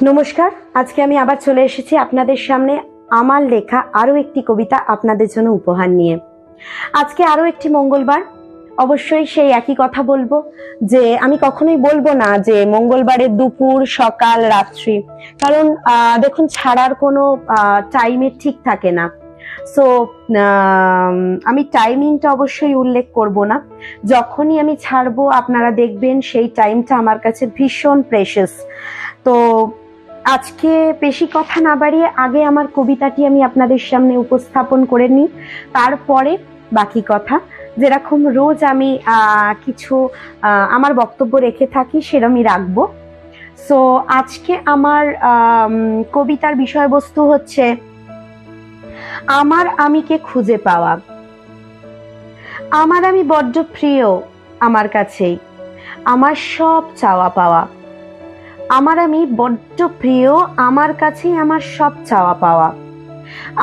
নমস্কার। আজকে আমি আবার চলে এসেছি আপনাদের সামনে আমার লেখা আরো একটি কবিতা আপনাদের জন্য উপহার নিয়ে। আজকে আরো একটি মঙ্গলবার, অবশ্যই সেই একই কথা বলবো যে আমি কখনোই বলবো না যে মঙ্গলবারের দুপুর, সকাল, রাত্রি, কারণ দেখুন ছাড়ার কোনো টাইমের ঠিক থাকে না। সো আমি টাইমিংটা অবশ্যই উল্লেখ করব না। যখনই আমি ছাড়বো আপনারা দেখবেন সেই টাইমটা আমার কাছে ভীষণ প্রেশাস। তো আজকে বেশি কথা না বাড়িয়ে আগে আমার কবিতাটি আমি আপনাদের সামনে উপস্থাপন করে নিই, তারপরে বাকি কথা। যেরকম রোজ আমি কিছু আমার বক্তব্য রেখে থাকি সেরকমই রাখবো। সো আজকে আমার কবিতার বিষয়বস্তু হচ্ছে আমার আমিকে খুঁজে পাওয়া। আমার আমি বড্ড প্রিয় আমার কাছেই, আমার সব চাওয়া পাওয়া। আমার আমি বড্ড প্রিয় আমার কাছেই, আমার সব চাওয়া পাওয়া।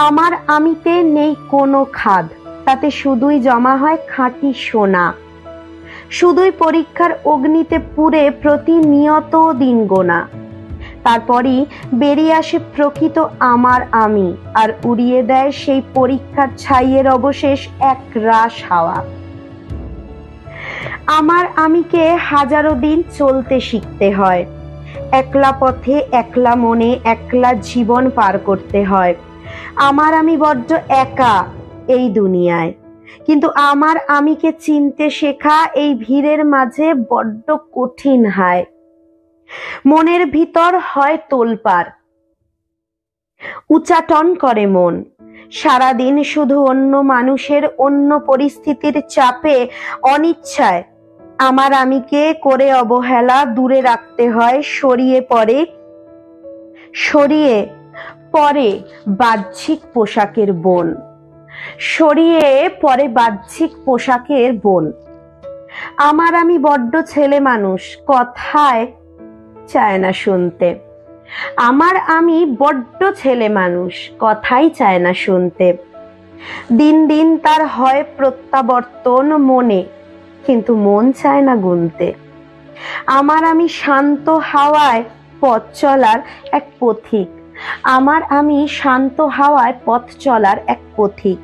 আমার আমিতে নেই কোনো খাদ, তাতে শুধুই জমা হয় খাঁটি সোনা। শুধুই পরীক্ষার অগ্নিতে পুড়ে প্রতিনিয়ত দিন গোনা। তারপরই বেরিয়ে আসে প্রকৃত আমার আমি, আর উড়িয়ে দেয় সেই পরীক্ষার ছাইয়ের অবশেষ এক রাশ হাওয়া। আমার আমিকে হাজারো দিন চলতে শিখতে হয়, একলা পথে একলা মনে একলা জীবন পার করতে হয়। আমার আমি বড্ড একা এই দুনিয়ায়, কিন্তু আমার আমিকে চিনতে শেখা এই ভিড়ের মাঝে বড্ড কঠিন হয়। মনের ভিতর হয় তোলপাড়, উচাটন করে মন। সারাদিন শুধু অন্য মানুষের, অন্য পরিস্থিতির চাপে, অনিচ্ছায় আমার আমিকে করে অবহেলা দূরে রাখতে হয়। সরিয়ে পরে বাহ্যিক পোশাকের বন, সরিয়ে পরে বাহ্যিক পোশাকের বন। আমার আমি বড্ড ছেলে মানুষ, কথায় চায় না শুনতে। আমার আমি বড্ড ছেলে মানুষ, কথাই চায় না শুনতে। দিন দিন তার হয় প্রত্যাবর্তন মনে, কিন্তু মন চায় না গুনতে। আমার আমি শান্ত হাওয়ায় পথ চলার এক পথিক। আমার আমি শান্ত হাওয়ায় পথ চলার এক পথিক।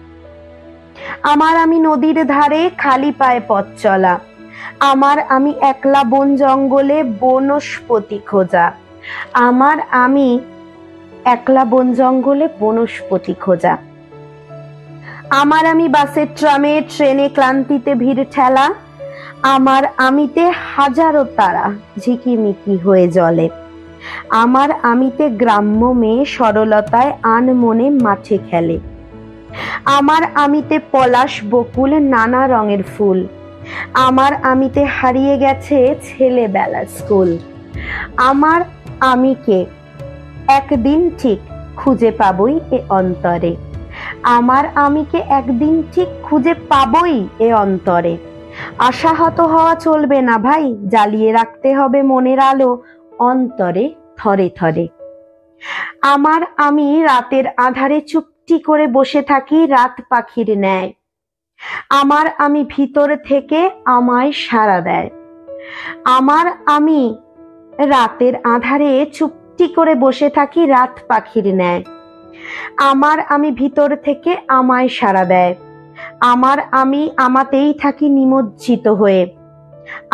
আমার আমি নদীর ধারে খালি পায়ে পথ চলা। আমার আমি একলা বন জঙ্গলে বনস্পতি খোঁজা। আমার আমি একলা বন জঙ্গলে বনস্পতি খোঁজা। আমার আমি বাসে ট্রামে ট্রেনে ক্লান্তিতে ভিড় ঠেলা। আমার আমিতে হাজারো তারা ঝিকিমিকি হয়ে জ্বলে। আমার আমিতে গ্রাম্য মেয়ে সরলতায় আনমনে মাঠে খেলে। আমার আমিতে পলাশ বকুল নানা রঙের ফুল। আমার আমিতে হারিয়ে গেছে ছেলেবেলার স্কুল। আমার আমিকে একদিন ঠিক খুঁজে পাবই এ অন্তরে। আমার আমিকে একদিন ঠিক খুঁজে পাবই এ অন্তরে। আশাহত হওয়া চলবে না ভাই, জ্বালিয়ে রাখতে হবে মনের আলো অন্তরে থরে থরে। আমার আমি রাতের আধারে চুপটি করে বসে থাকি রাত পাখির ন্যায়। আমার আমি ভিতর থেকে আমায় সাড়া দেয়। আমার আমি রাতের আধারে চুপটি করে বসে থাকি রাত পাখির ন্যায়। আমার আমি ভিতর থেকে আমায় সাড়া দেয়। আমার আমি আমাতেই থাকি নিমজ্জিত হয়ে।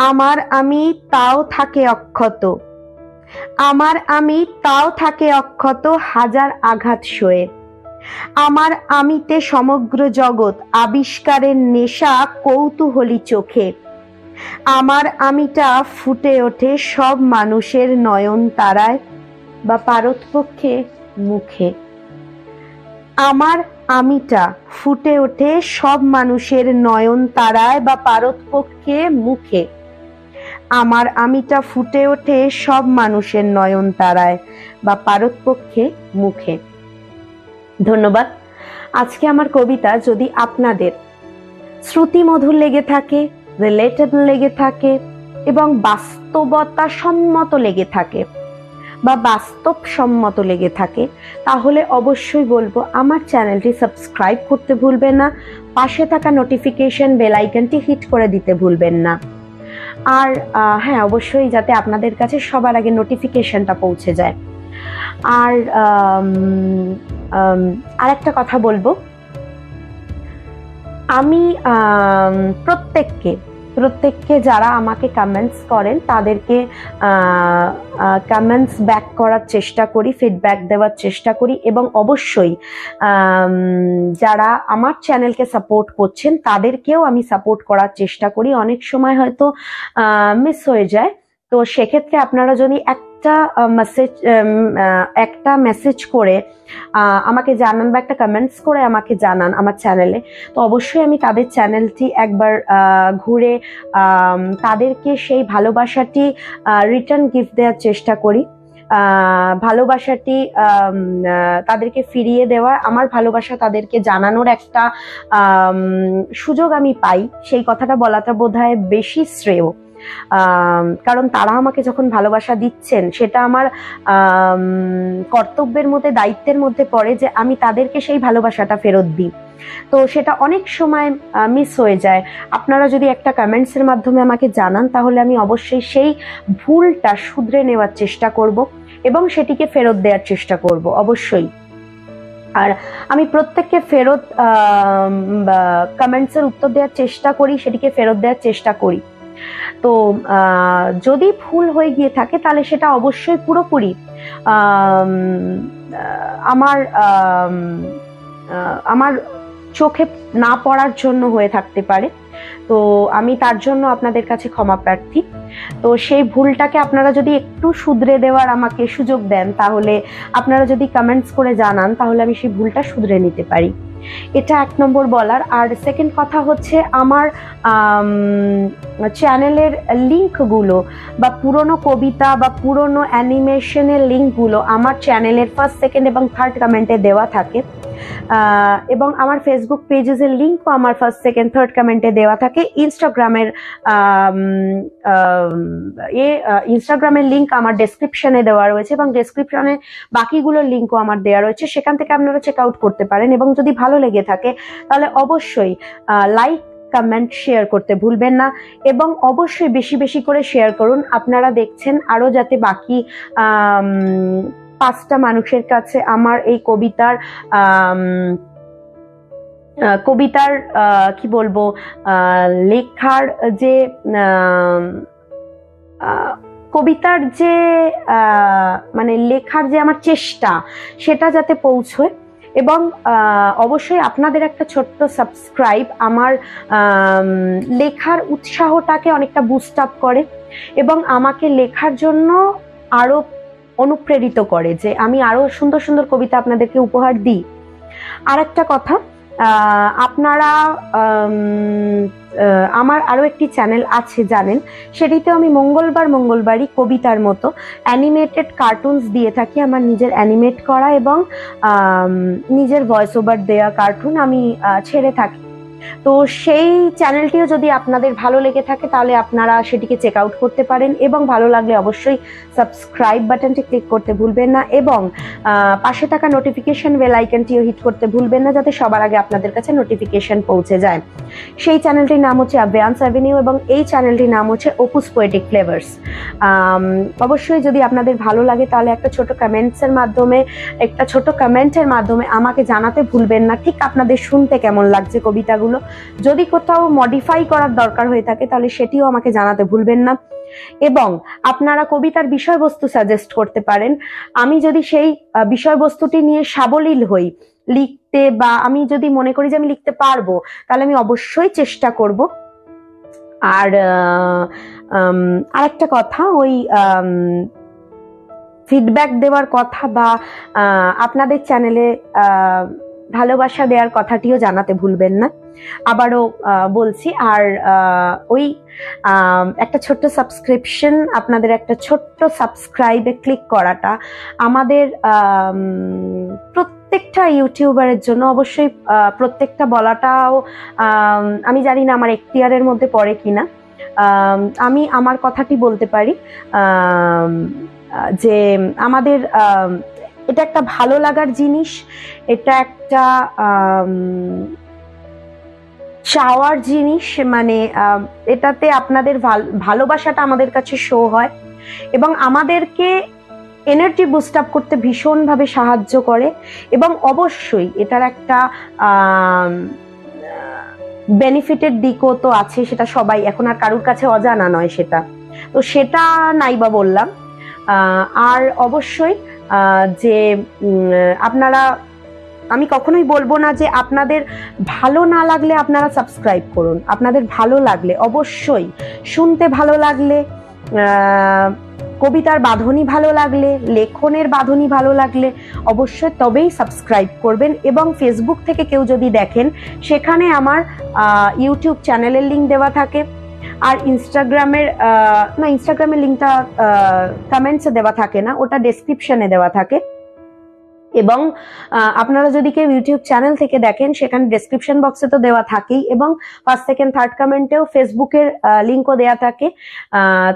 আমার আমি তাও থাকে অক্ষত। আমার আমি তাও থাকে অক্ষত হাজার আঘাত সয়ে। আমার আমিতে সমগ্র জগৎ আবিষ্কারের নেশা কৌতূহলী চোখে। আমার আমিটা ফুটে ওঠে সব মানুষের নয়ন তারায় বা পারতপক্ষে মুখে। আমার আমিটা ফুটে ওঠে সব মানুষের নয়ন তারায় বা পারতপক্ষে মুখে। আমার আমিটা ফুটে ওঠে সব মানুষের নয়ন তারায় বা পারতপক্ষে মুখে। ধন্যবাদ। আজকে আমার কবিতা যদি আপনাদের শ্রুতিমধুর লেগে থাকে, রিলেটেবল লেগে থাকে এবং বাস্তবতা সম্মত লেগে থাকে বা বাস্তবসম্মত লেগে থাকে, তাহলে অবশ্যই বলবো আমার চ্যানেলটি সাবস্ক্রাইব করতে ভুলবেন না। পাশে থাকা নোটিফিকেশন বেল আইকনটি হিট করে দিতে ভুলবেন না। আর হ্যাঁ, অবশ্যই যাতে আপনাদের কাছে সবার আগে নোটিফিকেশনটা পৌঁছে যায়। আর আরেকটা কথা বলবো, আমি প্রত্যেককে যারা আমাকে কমেন্টস করেন তাদেরকে কমেন্টস ব্যাক করার চেষ্টা করি, ফিডব্যাক দেওয়ার চেষ্টা করি, এবং অবশ্যই যারা আমার চ্যানেলকে সাপোর্ট করছেন তাদেরকেও আমি সাপোর্ট করার চেষ্টা করি। অনেক সময় হয়তো মিস হয়ে যায়, তো সেক্ষেত্রে আপনারা যদি একটা মেসেজ করে আমাকে জানান বা একটা কমেন্টস করে আমাকে জানান আমার চ্যানেলে, তো অবশ্যই আমি তাদের চ্যানেলটি একবার ঘুরে তাদেরকে সেই ভালোবাসাটি রিটার্ন গিফট দেওয়ার চেষ্টা করি, ভালোবাসাটি তাদেরকে ফিরিয়ে দেওয়ার, আমার ভালোবাসা তাদেরকে জানানোর একটা সুযোগ আমি পাই। সেই কথাটা বলাটা বোধহয় বেশি শ্রেয়, কারণ তারা আমাকে যখন ভালোবাসা দিচ্ছেন সেটা আমার কর্তব্যের মধ্যে, দায়িত্বের মধ্যে পড়ে যে আমি তাদেরকে সেই ভালোবাসাটা ফেরত দিই। তো সেটা অনেক সময় মিস হয়ে যায়। আপনারা যদি একটা কমেন্টসের মাধ্যমে আমাকে জানান তাহলে আমি অবশ্যই সেই ভুলটা শুধরে নেওয়ার চেষ্টা করব এবং সেটিকে ফেরত দেওয়ার চেষ্টা করব অবশ্যই। আর আমি প্রত্যেককে ফেরত কমেন্টসের উত্তর দেওয়ার চেষ্টা করি, সেটিকে ফেরত দেওয়ার চেষ্টা করি। তো যদি ভুল হয়ে গিয়ে থাকে তাহলে সেটা অবশ্যই পুরোপুরি আমার চোখে না পড়ার জন্য হয়ে থাকতে পারে, তো আমি তার জন্য আপনাদের কাছে ক্ষমা প্রার্থী। তো সেই ভুলটাকে আপনারা যদি একটু শুধরে দেওয়ার আমাকে সুযোগ দেন, তাহলে আপনারা যদি কমেন্টস করে জানান তাহলে আমি সেই ভুলটা শুধরে নিতে পারি। এটা 1 নম্বর বলার। আর সেকেন্ড কথা হচ্ছে, আমার চ্যানেলের লিঙ্কগুলো বা পুরনো কবিতা বা পুরনো অ্যানিমেশনের লিঙ্কগুলো আমার চ্যানেলের ফার্স্ট, সেকেন্ড এবং থার্ড কমেন্টে দেওয়া থাকে, এবং আমার ফেসবুক পেজের লিঙ্কও আমার ফার্স্ট, সেকেন্ড, থার্ড কমেন্টে দেওয়া থাকে। ইনস্টাগ্রামের লিঙ্ক আমার ডেসক্রিপশনে দেওয়া রয়েছে, এবং ডেসক্রিপশনে বাকিগুলোর লিঙ্কও আমার দেওয়া রয়েছে, সেখান থেকে আপনারা চেক আউট করতে পারেন। এবং যদি ভালো লেগে থাকে তাহলে অবশ্যই লাইক, কমেন্ট, শেয়ার করতে ভুলবেন না, এবং অবশ্যই বেশি বেশি করে শেয়ার করুন। আপনারা দেখছেন আরো যাতে বাকি 5টা মানুষের কাছে আমার এই কবিতার কি বলবো, লেখার যে কবিতার যে মানে লেখার যে আমার চেষ্টা, সেটা যাতে পৌঁছয়। এবং অবশ্যই আপনাদের একটা ছোট্ট সাবস্ক্রাইব আমার লেখার উৎসাহটাকে অনেকটা বুস্ট আপ করে এবং আমাকে লেখার জন্য আরো অনুপ্রেরিত করে যে আমি আরো সুন্দর সুন্দর কবিতা আপনাদেরকে উপহার দিই। আর একটা কথা, আপনারা আমার আরো একটি চ্যানেল আছে জানেন, সেটিতে আমি মঙ্গলবারই কবিতার মতো অ্যানিমেটেড কার্টুনস দিয়ে থাকি। আমার নিজের অ্যানিমেট করা এবং নিজের ভয়েস ওভার দেয়া কার্টুন আমি ছেড়ে থাকি। তো সেই চ্যানেলটিও যদি আপনাদের ভালো লেগে থাকে তাহলে আপনারা সেটিকে চেক আউট করতে পারেন, এবং ভালো লাগলে অবশ্যই সাবস্ক্রাইব বাটনটি ক্লিক করতে ভুলবেন না, এবং পাশে থাকা নোটিফিকেশন বেল আইকনটিও হিট করতে ভুলবেন না, যাতে সবার আগে আপনাদের কাছে নোটিফিকেশন পৌঁছে যায়। সেই চ্যানেলটির নাম হচ্ছে আভ্যান্স অ্যাভিনিউ, এবং এই চ্যানেলটির নাম হচ্ছে অপুস পোয়েটিক ফ্লেভার্স। অবশ্যই যদি আপনাদের ভালো লাগে তাহলে একটা ছোট কমেন্টের মাধ্যমে আমাকে জানাতে ভুলবেন না ঠিক আপনাদের শুনতে কেমন লাগছে কবিতাগুলো। যদি কোথাও মডিফাই করার দরকার হয়ে থাকে তাহলে সেটিও আমাকে জানাতে ভুলবেন না, এবং আপনারা কবিতার বিষয়বস্তু সাজেস্ট করতে পারেন। আমি যদি সেই বিষয়বস্তুটি নিয়ে সাবলীল হই লিখতে, বা আমি যদি মনে করি যে আমি লিখতে পারবো, তাহলে আমি অবশ্যই চেষ্টা করব। আর আরেকটা কথা, ওই ফিডব্যাক দেওয়ার কথা বা আপনাদের চ্যানেলে ভালোবাসা দেওয়ার কথাটিও জানাতে ভুলবেন না, আবারও বলছি। আর ওই একটা ছোট্ট সাবস্ক্রিপশন, আপনাদের একটা ছোট্ট সাবস্ক্রাইবে ক্লিক করাটা আমাদের প্রত্যেকটা ইউটিউবারের জন্য, অবশ্যই প্রত্যেকটা বলাটাও আমি জানি না আমার এখতিয়ারের মধ্যে পড়ে কিনা, আমি আমার কথাটি বলতে পারি যে আমাদের এটা একটা ভালো লাগার জিনিস, এটা একটা চাওয়ার জিনিস, মানে এটাতে আপনাদের ভালোবাসাটা আমাদের কাছে শো হয়, এবং আমাদেরকে এনার্জি বুস্ট আপ করতে ভীষণভাবে সাহায্য করে এবং অবশ্যই এটার একটা বেনিফিটের দিকও তো আছে, সেটা সবাই এখন আর কারুর কাছে অজানা নয় সেটা, তো সেটা নাইবা বললাম। আর অবশ্যই যে আপনারা, আমি কখনোই বলবো না যে আপনাদের ভালো না লাগলে আপনারা সাবস্ক্রাইব করুন, আপনাদের ভালো লাগলে অবশ্যই, শুনতে ভালো লাগলে, কবিতার বাঁধনি ভালো লাগলে, লেখনের বাঁধনি ভালো লাগলে অবশ্যই তবেই সাবস্ক্রাইব করবেন। এবং ফেসবুক থেকে কেউ যদি দেখেন, সেখানে আমার ইউটিউব চ্যানেলের লিঙ্ক দেওয়া থাকে, আর ইনস্টাগ্রামের লিঙ্কটা কমেন্টসে দেওয়া থাকে না, ওটা ডেসক্রিপশনে দেওয়া থাকে। এবং আপনারা যদি কেউ ইউটিউব চ্যানেল থেকে দেখেন, সেখানে ডেসক্রিপশন বক্সে তো দেওয়া থাকেই, এবং ফার্স্ট সেকেন্ড থার্ড কমেন্টেও ফেসবুকের লিঙ্কও দেওয়া থাকে,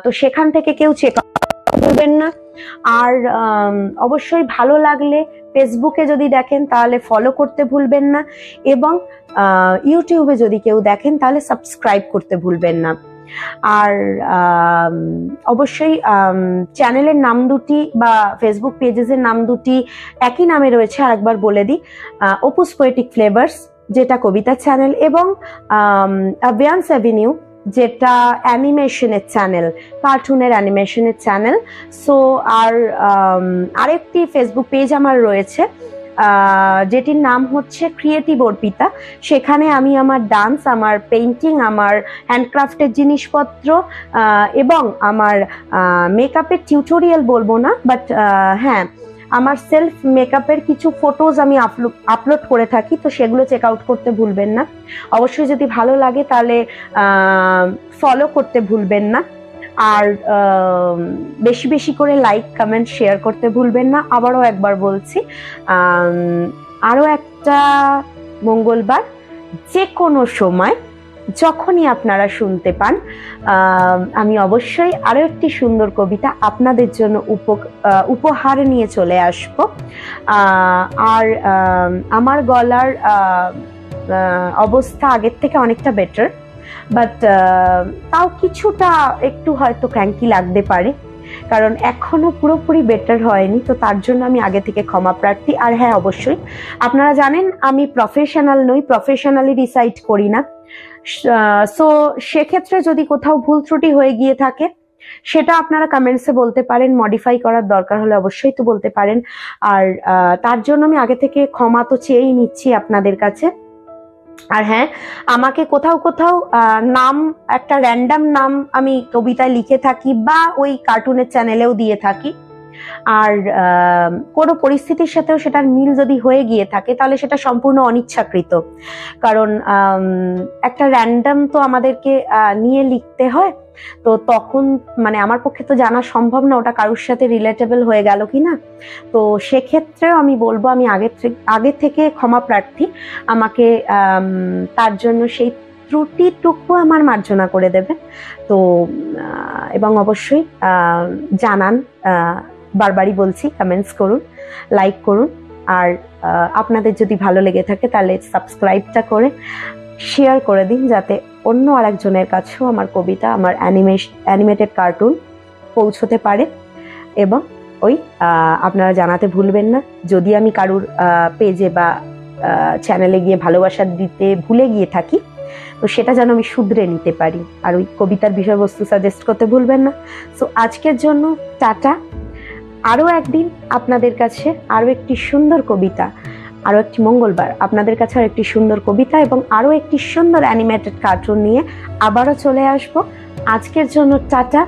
তো সেখান থেকে কেউ চেক করবেন না। আর অবশ্যই ভালো লাগলে ফেসবুকে যদি দেখেন তাহলে ফলো করতে ভুলবেন না, এবং ইউটিউবে যদি কেউ দেখেন তাহলে সাবস্ক্রাইব করতে ভুলবেন না। আর অবশ্যই চ্যানেলের নাম দুটি বা ফেসবুক পেজেসের নাম দুটি একই নামে রয়েছে, আরেকবার বলে দিই, অপুস পোয়েটিক ফ্লেভার্স যেটা কবিতা চ্যানেল, এবং অ্যাভিয়ান্স অ্যাভিনিউ যেটা অ্যানিমেশনের চ্যানেল, কার্টুনের অ্যানিমেশনের চ্যানেল। সো আর আরেকটি ফেসবুক পেজ আমার রয়েছে যেটির নাম হচ্ছে ক্রিয়েটিভ অর্পিতা। সেখানে আমি আমার ডান্স, আমার পেইন্টিং, আমার হ্যান্ডক্রাফটের জিনিসপত্র এবং আমার মেকআপের টিউটোরিয়াল বলবো না, বাট হ্যাঁ, আমার সেলফ মেকআপের কিছু ফটোজ আমি আপলোড করে থাকি, তো সেগুলো চেক আউট করতে ভুলবেন না। অবশ্যই যদি ভালো লাগে তাহলে ফলো করতে ভুলবেন না, আর বেশি বেশি করে লাইক, কমেন্ট, শেয়ার করতে ভুলবেন না। আবারও একবার বলছি, আরও একটা মঙ্গলবার যে কোনো সময় যখনই আপনারা শুনতে পান, আমি অবশ্যই আরও একটি সুন্দর কবিতা আপনাদের জন্য উপহার নিয়ে চলে আসব। আর আমার গলার অবস্থা আগের থেকে অনেকটা বেটার, বাট তাও কিছুটা একটু হয়তো ক্র্যাঙ্কি লাগতে পারে, কারণ এখনো পুরোপুরি বেটার হয়নি, তো তার জন্য আমি আগে থেকে ক্ষমা প্রার্থী। আর হ্যাঁ, অবশ্যই আপনারা জানেন আমি প্রফেশনাল নই, প্রফেশনালি রিসাইট করি না, সো সেক্ষেত্রে যদি কোথাও ভুল ত্রুটি হয়ে গিয়ে থাকে সেটা আপনারা কমেন্টসে বলতে পারেন, মডিফাই করার দরকার হলে অবশ্যই তো বলতে পারেন। আর তার জন্য আমি আগে থেকে ক্ষমা তো চেয়েই নিচ্ছি আপনাদের কাছে। আর হ্যাঁ, আমাকে কোথাও কোথাও নাম, একটা র্যান্ডাম নাম আমি কবিতায় লিখে থাকি বা ওই কার্টুনের চ্যানেলেও দিয়ে থাকি, আর কোনো পরিস্থিতির সাথেও সেটার মিল যদি হয়ে গিয়ে থাকে তাহলে সেটা সম্পূর্ণ অনিচ্ছাকৃত, কারণ একটা র্যান্ডাম তো আমাদেরকে নিয়ে লিখতে হয়, তো তখন মানে আমার পক্ষে তো জানা সম্ভব না ওটা কারোর সাথে রিলেটেবল হয়ে গেল কি না। তো সেক্ষেত্রেও আমি বলবো আমি আগে থেকে ক্ষমা প্রার্থী, আমাকে তার জন্য সেই ত্রুটিটুকু আমার মার্জনা করে দেবে। তো এবং অবশ্যই জানান, বারবারই বলছি, কমেন্টস করুন, লাইক করুন, আর আপনাদের যদি ভালো লেগে থাকে তাহলে সাবস্ক্রাইবটা করে শেয়ার করে দিন, যাতে অন্য আরেকজনের কাছেও আমার কবিতা, আমার অ্যানিমেটেড কার্টুন পৌঁছতে পারে। এবং ওই আপনারা জানাতে ভুলবেন না যদি আমি কারুর পেজে বা চ্যানেলে গিয়ে ভালোবাসা দিতে ভুলে গিয়ে থাকি, তো সেটা যেন আমি শুধরে নিতে পারি, আর ওই কবিতার বিষয়বস্তু সাজেস্ট করতে ভুলবেন না। সো আজকের জন্য টাটা, আরও একদিন আপনাদের কাছে আরও একটি সুন্দর কবিতা, আরও একটি মঙ্গলবার আপনাদের কাছে আর একটি সুন্দর কবিতা এবং আরও একটি সুন্দর অ্যানিমেটেড কার্টুন নিয়ে আবারও চলে আসব। আজকের জন্য টাটা।